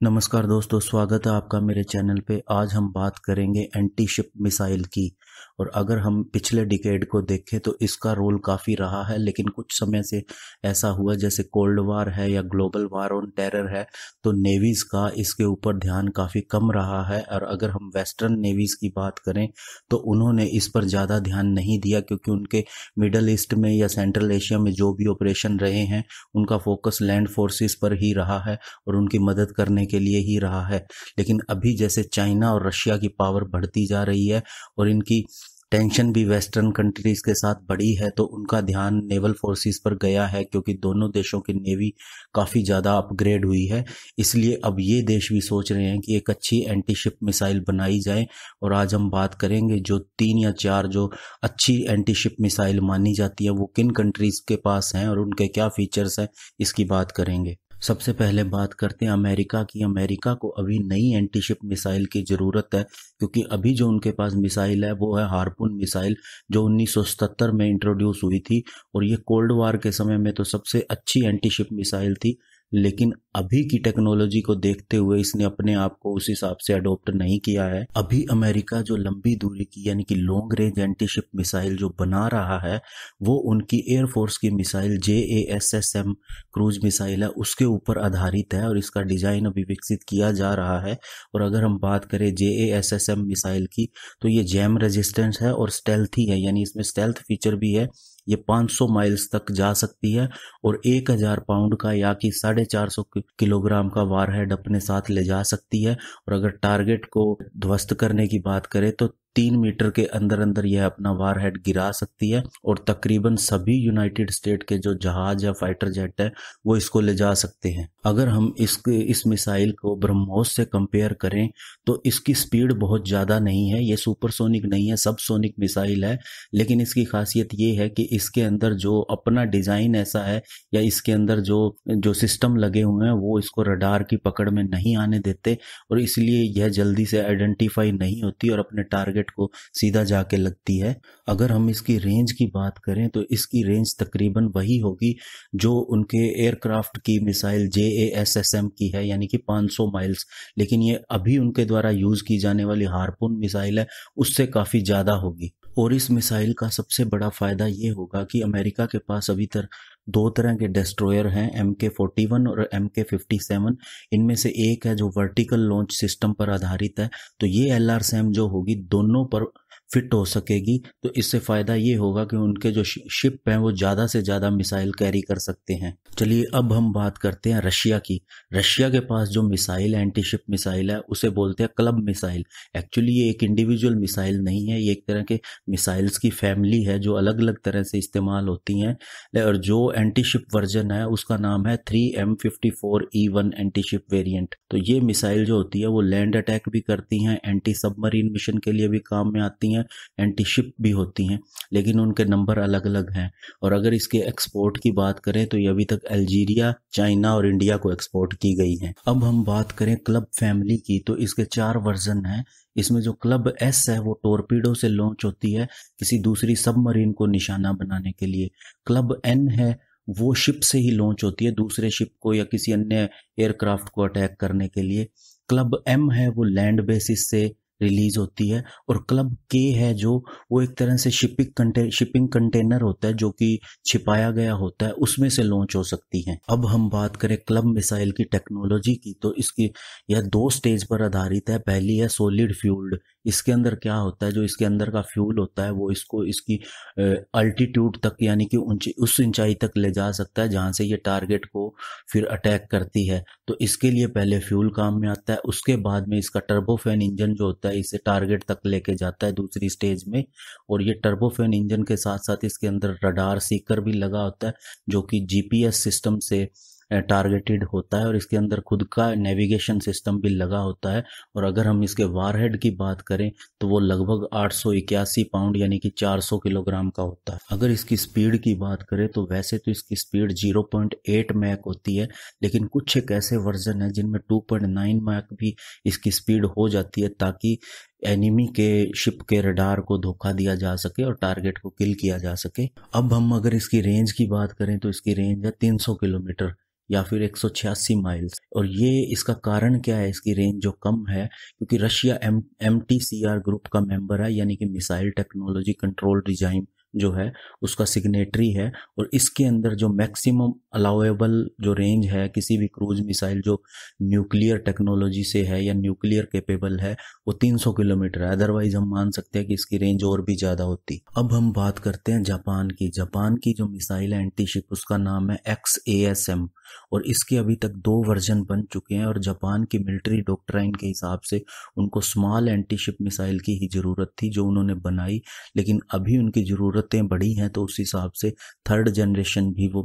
नमस्कार दोस्तों, स्वागत है आपका मेरे चैनल पे। आज हम बात करेंगे एंटी शिप मिसाइल की। और अगर हम पिछले डिकेड को देखें तो इसका रोल काफ़ी रहा है, लेकिन कुछ समय से ऐसा हुआ जैसे कोल्ड वार है या ग्लोबल वार ऑन टेरर है, तो नेवीज़ का इसके ऊपर ध्यान काफ़ी कम रहा है। और अगर हम वेस्टर्न नेवीज़ की बात करें तो उन्होंने इस पर ज़्यादा ध्यान नहीं दिया, क्योंकि उनके मिडल ईस्ट में या सेंट्रल एशिया में जो भी ऑपरेशन रहे हैं उनका फोकस लैंड फोर्सेस पर ही रहा है और उनकी मदद करने के लिए ही रहा है। लेकिन अभी जैसे चाइना और रशिया की पावर बढ़ती जा रही है और इनकी टेंशन भी वेस्टर्न कंट्रीज के साथ बढ़ी है, तो उनका ध्यान नेवल फोर्सेस पर गया है, क्योंकि दोनों देशों की नेवी काफ़ी ज़्यादा अपग्रेड हुई है। इसलिए अब ये देश भी सोच रहे हैं कि एक अच्छी एंटी शिप मिसाइल बनाई जाए। और आज हम बात करेंगे जो 3 या 4 जो अच्छी एंटी शिप मिसाइल मानी जाती है वो किन कंट्रीज के पास हैं और उनके क्या फीचर्स हैं, इसकी बात करेंगे। सबसे पहले बात करते हैं अमेरिका की। अमेरिका को अभी नई एंटी शिप मिसाइल की ज़रूरत है, क्योंकि अभी जो उनके पास मिसाइल है वो है हार्पून मिसाइल, जो 1977 में इंट्रोड्यूस हुई थी। और ये कोल्ड वार के समय में तो सबसे अच्छी एंटी शिप मिसाइल थी, लेकिन अभी की टेक्नोलॉजी को देखते हुए इसने अपने आप को उस हिसाब से अडॉप्ट नहीं किया है। अभी अमेरिका जो लंबी दूरी की यानी कि long range anti ship missile जो बना रहा है वो उनकी एयरफोर्स की मिसाइल JASSM क्रूज मिसाइल है, उसके ऊपर आधारित है और इसका डिज़ाइन अभी विकसित किया जा रहा है। और अगर हम बात करें JASSM मिसाइल की तो ये जैम रेजिस्टेंस है और स्टेल्थी है, यानी इसमें स्टेल्थ फीचर भी है। ये 500 माइल्स तक जा सकती है और 1000 पाउंड का या कि 450 किलोग्राम का वारहेड अपने साथ ले जा सकती है। और अगर टारगेट को ध्वस्त करने की बात करें तो 3 मीटर के अंदर अंदर यह अपना वारहेड गिरा सकती है और तकरीबन सभी यूनाइटेड स्टेट के जो जहाज या फाइटर जेट है वो इसको ले जा सकते हैं। अगर हम इस मिसाइल को ब्रह्मोस से कंपेयर करें तो इसकी स्पीड बहुत ज़्यादा नहीं है, ये सुपरसोनिक नहीं है, सबसोनिक मिसाइल है। लेकिन इसकी खासियत ये है कि इसके अंदर जो अपना डिज़ाइन ऐसा है या इसके अंदर जो सिस्टम लगे हुए हैं वो इसको रडार की पकड़ में नहीं आने देते, और इसलिए यह जल्दी से आइडेंटिफाई नहीं होती और अपने टारगेट को सीधा जाके लगती है। अगर हम इसकी रेंज की बात करें तो इसकी रेंज तकरीबन वही होगी जो उनके एयरक्राफ्ट की मिसाइल JASSM की है, यानी कि 500 माइल्स। लेकिन ये अभी उनके द्वारा यूज़ की जाने वाली हार्पून मिसाइल है, उससे काफ़ी ज़्यादा होगी। और इस मिसाइल का सबसे बड़ा फ़ायदा ये होगा कि अमेरिका के पास अभी तक 2 तरह के डेस्ट्रॉयर हैं, MK-41 और MK-57। इनमें से एक है जो वर्टिकल लॉन्च सिस्टम पर आधारित है, तो ये LRSAM जो होगी दोनों पर फिट हो सकेगी। तो इससे फ़ायदा ये होगा कि उनके जो शिप हैं वो ज़्यादा से ज़्यादा मिसाइल कैरी कर सकते हैं। चलिए अब हम बात करते हैं रशिया की। रशिया के पास जो मिसाइल एंटी शिप मिसाइल है उसे बोलते हैं क्लब मिसाइल। एक्चुअली ये एक इंडिविजुअल मिसाइल नहीं है, ये एक तरह के मिसाइल्स की फैमिली है जो अलग अलग तरह से इस्तेमाल होती हैं। और जो एंटी शिप वर्जन है उसका नाम है 3M54E1 एंटी शिप वेरिएंट। तो ये मिसाइल जो होती है वो लैंड अटैक भी करती हैं, एंटी सबमरीन मिशन के लिए भी काम में आती हैं, एंटी शिप भी होती हैं, लेकिन उनके नंबर अलग अलग हैं। और अगर इसके एक्सपोर्ट की बात करें तो ये अभी तक अल्जीरिया, चाइना और इंडिया को एक्सपोर्ट की गई हैं। अब हम बात करें क्लब फैमिली की तो इसके 4 वर्जन हैं। इसमें जो क्लब S है वो टोरपीडो से लॉन्च होती है किसी दूसरी सबमरीन को निशाना बनाने के लिए। क्लब N है वो शिप से ही लॉन्च होती है दूसरे शिप को या किसी अन्य एयरक्राफ्ट को अटैक करने के लिए। क्लब M है वो लैंड बेसिस से रिलीज होती है। और क्लब K है जो वो एक तरह से शिपिंग कंटेनर होता है जो कि छिपाया गया होता है, उसमें से लॉन्च हो सकती हैं। अब हम बात करें क्लब मिसाइल की टेक्नोलॉजी की तो इसकी यह 2 स्टेज पर आधारित है। पहली है सॉलिड फ्यूल्ड। इसके अंदर क्या होता है, जो इसके अंदर का फ्यूल होता है वो इसको इसकी अल्टीट्यूड तक यानी कि उस ऊंचाई तक ले जा सकता है जहां से ये टारगेट को फिर अटैक करती है। तो इसके लिए पहले फ्यूल काम में आता है, उसके बाद में इसका टर्बोफैन इंजन जो होता है इसे टारगेट तक लेके जाता है दूसरी स्टेज में। और ये टर्बोफैन इंजन के साथ साथ इसके अंदर रडार सीकर भी लगा होता है जो कि GPS सिस्टम से टारगेटेड होता है, और इसके अंदर खुद का नेविगेशन सिस्टम भी लगा होता है। और अगर हम इसके वारहेड की बात करें तो वो लगभग 881 पाउंड यानी कि 400 किलोग्राम का होता है। अगर इसकी स्पीड की बात करें तो वैसे तो इसकी स्पीड 0.8 मैक होती है, लेकिन कुछ एक ऐसे वर्जन है जिनमें 2.9 मैक भी इसकी स्पीड हो जाती है, ताकि एनिमी के शिप के रडार को धोखा दिया जा सके और टारगेट को किल किया जा सके। अब हम अगर इसकी रेंज की बात करें तो इसकी रेंज है 300 किलोमीटर, या फिर 186 माइल्स। और ये इसका कारण क्या है, इसकी रेंज जो कम है, क्योंकि रशिया MTCR ग्रुप का मेंबर है, यानी कि मिसाइल टेक्नोलॉजी कंट्रोल रिजाइम जो है उसका सिग्नेटरी है। और इसके अंदर जो मैक्सिमम अलाउएबल जो रेंज है किसी भी क्रूज मिसाइल जो न्यूक्लियर टेक्नोलॉजी से है या न्यूक्लियर कैपेबल है, वो 300 किलोमीटर है। अदरवाइज हम मान सकते हैं कि इसकी रेंज और भी ज़्यादा होती। अब हम बात करते हैं जापान की। जापान की जो मिसाइल है एंटी शिप, उसका नाम है XASM, और इसके अभी तक 2 वर्जन बन चुके हैं। और जापान की मिलिट्री डॉक्ट्राइन के हिसाब से उनको स्मॉल एंटी शिप मिसाइल की ही ज़रूरत थी जो उन्होंने बनाई, लेकिन अभी उनकी ज़रूरतें बढ़ी हैं तो उस हिसाब से 3rd जनरेशन भी वो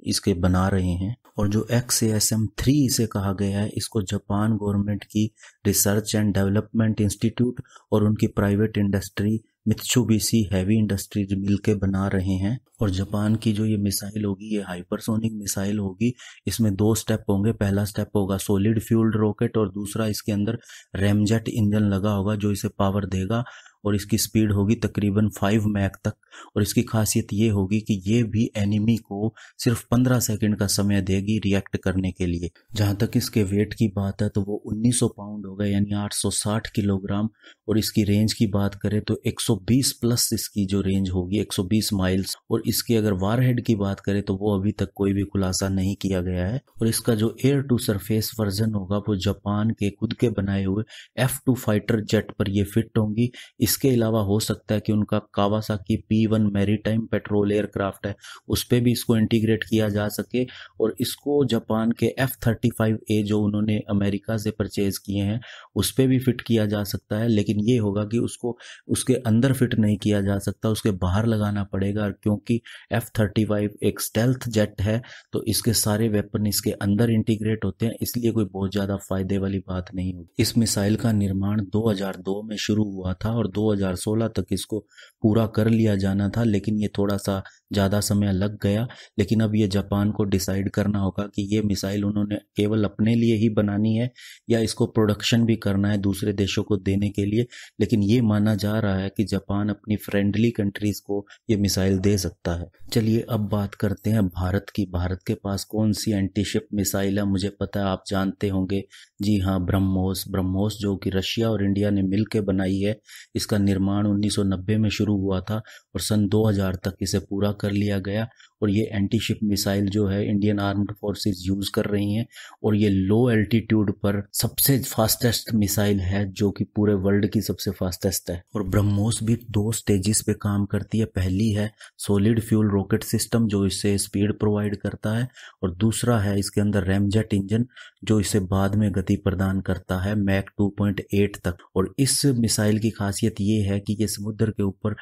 इसके बना रहे हैं। और जो XASM 3 इसे कहा गया है, इसको जापान गवर्नमेंट की रिसर्च एंड डेवलपमेंट इंस्टीट्यूट और उनकी private industry Mitsubishi heavy industries मिलके बना रहे हैं। और जापान की जो ये मिसाइल होगी, ये हाइपरसोनिक मिसाइल होगी। इसमें 2 स्टेप होंगे। पहला स्टेप होगा सॉलिड फ्यूल्ड रॉकेट, और दूसरा इसके अंदर रैमजेट इंजन लगा होगा जो इसे पावर देगा। और इसकी स्पीड होगी तकरीबन 5 मैक तक। और इसकी खासियत ये होगी कि ये भी एनिमी को सिर्फ 15 सेकंड का समय देगी रिएक्ट करने के लिए। जहां तक इसके वेट की बात है तो वो 1900 पाउंड होगा, यानी 860 किलोग्राम। और इसकी रेंज की बात करें तो 120 प्लस इसकी जो रेंज होगी, 120 माइल्स। और इसकी अगर वारहेड की बात करें तो वो अभी तक कोई भी खुलासा नहीं किया गया है। और इसका जो एयर टू सरफेस वर्जन होगा वो जापान के खुद के बनाए हुए F2 फाइटर जेट पर ये फिट होंगी। इसके अलावा हो सकता है कि उनका Kawasaki P1 maritime petrol aircraft है, उस पर भी इसको इंटीग्रेट किया जा सके। और इसको जापान के F-35A जो उन्होंने अमेरिका से परचेज किए हैं उस पर भी फिट किया जा सकता है। लेकिन ये होगा कि उसको उसके अंदर फिट नहीं किया जा सकता, उसके बाहर लगाना पड़ेगा। क्योंकि F-35 एक स्टेल्थ जेट है तो इसके सारे वेपन इसके अंदर इंटीग्रेट होते हैं, इसलिए कोई बहुत ज़्यादा फायदे वाली बात नहीं होगी। इस मिसाइल का निर्माण 2002 में शुरू हुआ था और 2016 तक इसको पूरा कर लिया जाना था, लेकिन ये थोड़ा सा ज़्यादा समय लग गया। लेकिन अब ये जापान को डिसाइड करना होगा कि ये मिसाइल उन्होंने केवल अपने लिए ही बनानी है या इसको प्रोडक्शन भी करना है दूसरे देशों को देने के लिए। लेकिन ये माना जा रहा है कि जापान अपनी फ्रेंडली कंट्रीज़ को ये मिसाइल दे सकता है। चलिए अब बात करते हैं भारत की। भारत के पास कौन सी एंटी शिप मिसाइल है, मुझे पता है आप जानते होंगे। जी हाँ, ब्रह्मोस। ब्रह्मोस जो कि रशिया और इंडिया ने मिलकर बनाई है। इसका निर्माण 1990 में शुरू हुआ था और सन 2000 तक इसे पूरा कर लिया गया। और ये एंटी शिप मिसाइल जो है इंडियन आर्म्ड फोर्सेस यूज़ कर रही हैं। और ये लो एल्टीट्यूड पर सबसे फास्टेस्ट मिसाइल है जो कि पूरे वर्ल्ड की सबसे फास्टेस्ट है। और ब्रह्मोस भी 2 स्टेजेस पे काम करती है। पहली है सॉलिड फ्यूल रॉकेट सिस्टम जो इससे स्पीड प्रोवाइड करता है, और दूसरा है इसके अंदर रैमजेट इंजन जो इसे बाद में गति प्रदान करता है मैक 2.8 तक। और इस मिसाइल की खासियत ये है कि ये समुद्र के ऊपर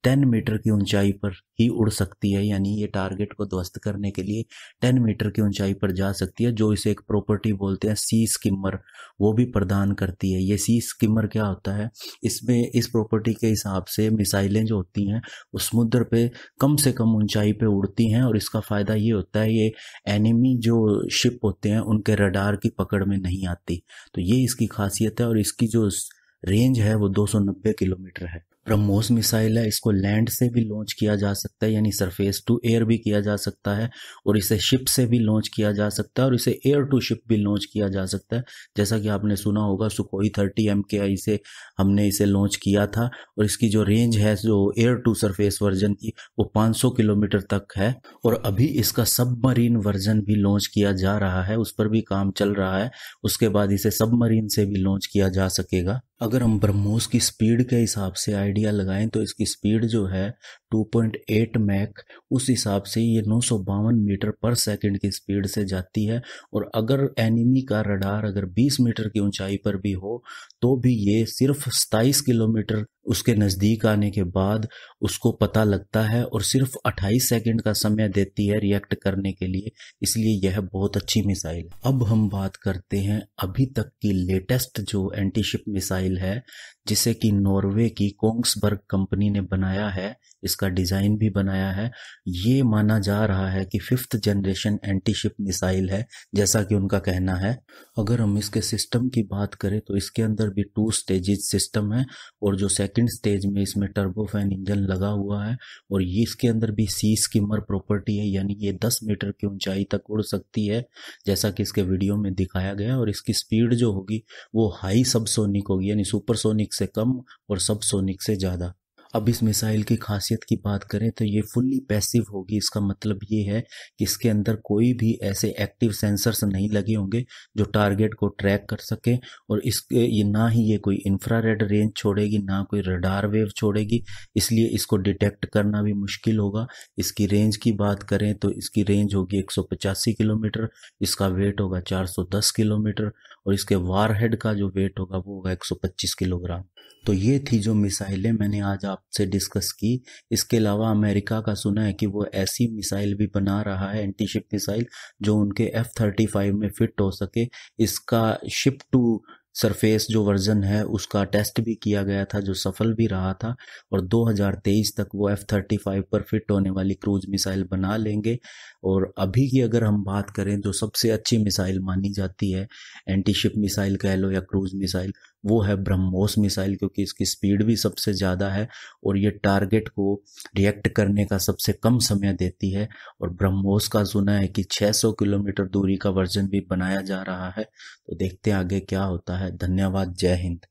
10 मीटर की ऊंचाई पर ही उड़ सकती है, यानी ये टारगेट को ध्वस्त करने के लिए 10 मीटर की ऊंचाई पर जा सकती है, जो इसे एक प्रॉपर्टी बोलते हैं सी स्किमर, वो भी प्रदान करती है। ये सी स्किमर क्या होता है, इसमें इस प्रॉपर्टी के हिसाब से मिसाइलें जो होती हैं वो समुद्र पे कम से कम ऊंचाई पे उड़ती हैं। और इसका फ़ायदा ये होता है ये एनिमी जो शिप होते हैं उनके रडार की पकड़ में नहीं आती। तो ये इसकी खासियत है। और इसकी जो रेंज है वो 290 किलोमीटर है। ब्रह्मोस मिसाइल है, इसको लैंड से भी लॉन्च किया जा सकता है, यानी सरफेस टू एयर भी किया जा सकता है, और इसे शिप से भी लॉन्च किया जा सकता है, और इसे एयर टू शिप भी लॉन्च किया जा सकता है। जैसा कि आपने सुना होगा सुखोई 30 MKI से हमने इसे लॉन्च किया था। और इसकी जो रेंज है जो एयर टू सरफेस वर्जन की वो 500 किलोमीटर तक है। और अभी इसका सबमरीन वर्जन भी लॉन्च किया जा रहा है, उस पर भी काम चल रहा है। उसके बाद इसे सबमरीन से भी लॉन्च किया जा सकेगा। अगर हम ब्रह्मोस की स्पीड के हिसाब से आइडिया लगाएं तो इसकी स्पीड जो है 2.8 मैक, उस हिसाब से ये 952 मीटर पर सेकंड की स्पीड से जाती है। और अगर एनिमी का रडार अगर 20 मीटर की ऊंचाई पर भी हो तो भी ये सिर्फ 27 किलोमीटर उसके नज़दीक आने के बाद उसको पता लगता है, और सिर्फ 28 सेकंड का समय देती है रिएक्ट करने के लिए। इसलिए यह बहुत अच्छी मिसाइल है। अब हम बात करते हैं अभी तक की लेटेस्ट जो एंटी शिप मिसाइल है, जिसे कि नॉर्वे की कोंग्सबर्ग कंपनी ने बनाया है, इसका डिज़ाइन भी बनाया है। ये माना जा रहा है कि 5th generation anti ship missile है, जैसा कि उनका कहना है। अगर हम इसके सिस्टम की बात करें तो इसके अंदर भी 2 स्टेजेस सिस्टम है, और जो सेकंड स्टेज में इसमें टर्बोफैन इंजन लगा हुआ है, और ये इसके अंदर भी सी स्किमर प्रॉपर्टी है, यानी ये 10 मीटर की ऊंचाई तक उड़ सकती है, जैसा कि इसके वीडियो में दिखाया गया है। और इसकी स्पीड जो होगी वो हाई सबसोनिक होगी, यानी सुपरसोनिक से कम और सबसोनिक से ज़्यादा। अब इस मिसाइल की खासियत की बात करें तो ये फुल्ली पैसिव होगी। इसका मतलब ये है कि इसके अंदर कोई भी ऐसे एक्टिव सेंसर्स नहीं लगे होंगे जो टारगेट को ट्रैक कर सके, और इसके ये ना ही ये कोई इंफ्रारेड रेंज छोड़ेगी, ना कोई रडार वेव छोड़ेगी, इसलिए इसको डिटेक्ट करना भी मुश्किल होगा। इसकी रेंज की बात करें तो इसकी रेंज होगी 185 किलोमीटर, इसका वेट होगा 410 किलोमीटर, और इसके वारहेड का जो वेट होगा वो होगा 125 किलोग्राम। तो ये थी जो मिसाइलें मैंने आज आपसे डिस्कस की। इसके अलावा अमेरिका का सुना है कि वो ऐसी मिसाइल भी बना रहा है, एंटी शिप मिसाइल, जो उनके F-35 में फिट हो सके। इसका शिप टू सरफेस जो वर्जन है उसका टेस्ट भी किया गया था, जो सफल भी रहा था, और 2023 तक वो F-35 पर फिट होने वाली क्रूज मिसाइल बना लेंगे। और अभी की अगर हम बात करें जो सबसे अच्छी मिसाइल मानी जाती है, एंटी शिप मिसाइल कह लो या क्रूज मिसाइल, वो है ब्रह्मोस मिसाइल, क्योंकि इसकी स्पीड भी सबसे ज़्यादा है और ये टारगेट को रिएक्ट करने का सबसे कम समय देती है। और ब्रह्मोस का सुना है कि 600 किलोमीटर दूरी का वर्जन भी बनाया जा रहा है। तो देखते हैं आगे क्या होता है। धन्यवाद। जय हिंद।